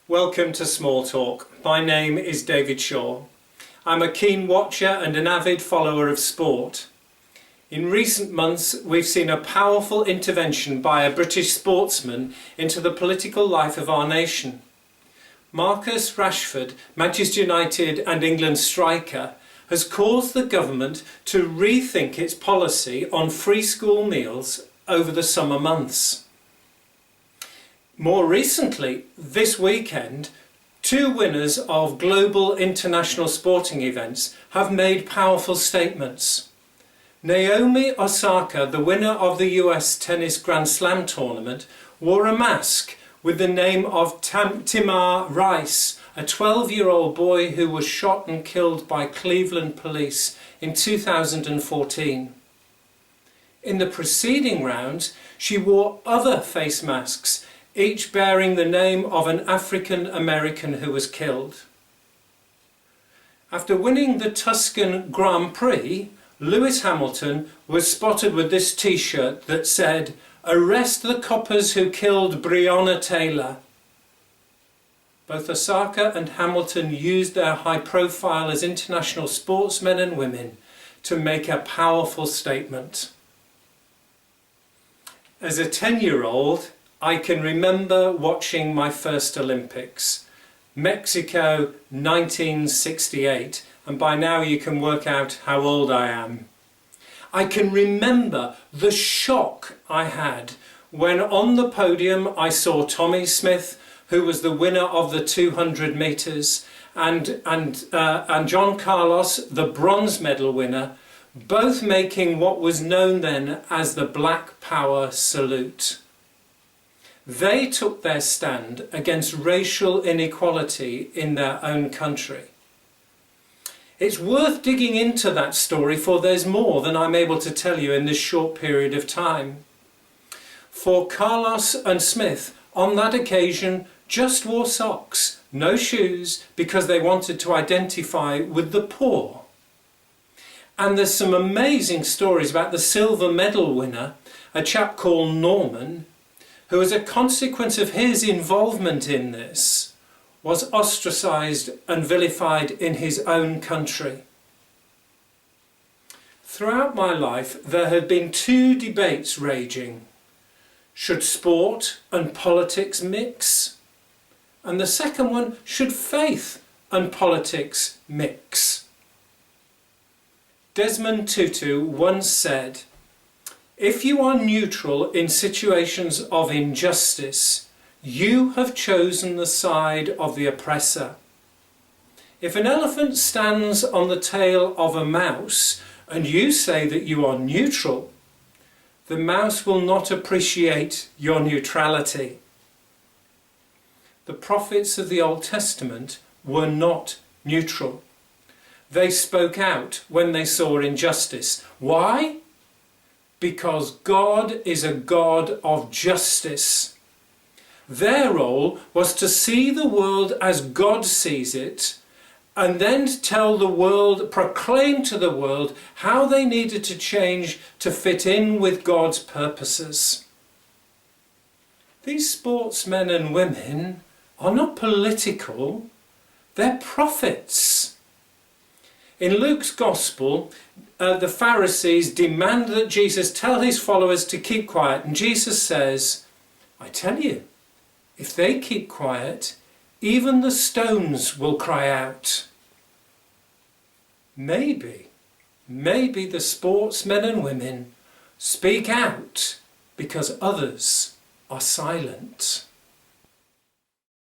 Welcome to Small Talk. My name is David Shaw. I'm a keen watcher and an avid follower of sport. In recent months, we've seen a powerful intervention by a British sportsman into the political life of our nation. Marcus Rashford, Manchester United and England striker, has caused the government to rethink its policy on free school meals over the summer months. More recently, this weekend, two winners of global international sporting events have made powerful statements. Naomi Osaka, the winner of the US Tennis Grand Slam tournament, wore a mask with the name of Tamir Rice, a 12-year-old boy who was shot and killed by Cleveland police in 2014. In the preceding rounds, she wore other face masks, each bearing the name of an African American who was killed. After winning the Tuscan Grand Prix, Lewis Hamilton was spotted with this t-shirt that said, "Arrest the coppers who killed Breonna Taylor." Both Osaka and Hamilton used their high profile as international sportsmen and women to make a powerful statement. As a 10-year-old, I can remember watching my first Olympics, Mexico 1968, and by now you can work out how old I am. I can remember the shock I had when on the podium I saw Tommie Smith, who was the winner of the 200 metres, and John Carlos, the bronze medal winner, both making what was known then as the Black Power salute. They took their stand against racial inequality in their own country. It's worth digging into that story, for there's more than I'm able to tell you in this short period of time. For Carlos and Smith, on that occasion, just wore socks, no shoes, because they wanted to identify with the poor. And there's some amazing stories about the silver medal winner, a chap called Norman, who as a consequence of his involvement in this, was ostracised and vilified in his own country. Throughout my life, there have been two debates raging. Should sport and politics mix? And the second one, should faith and politics mix? Desmond Tutu once said, "If you are neutral in situations of injustice, you have chosen the side of the oppressor. If an elephant stands on the tail of a mouse and you say that you are neutral, the mouse will not appreciate your neutrality." The prophets of the Old Testament were not neutral. They spoke out when they saw injustice. Why? Because God is a God of justice. Their role was to see the world as God sees it, and then tell the world, proclaim to the world how they needed to change to fit in with God's purposes. These sportsmen and women are not political, they're prophets. In Luke's Gospel, the Pharisees demand that Jesus tell his followers to keep quiet, and Jesus says, "I tell you, if they keep quiet, even the stones will cry out." Maybe the sportsmen and women speak out because others are silent.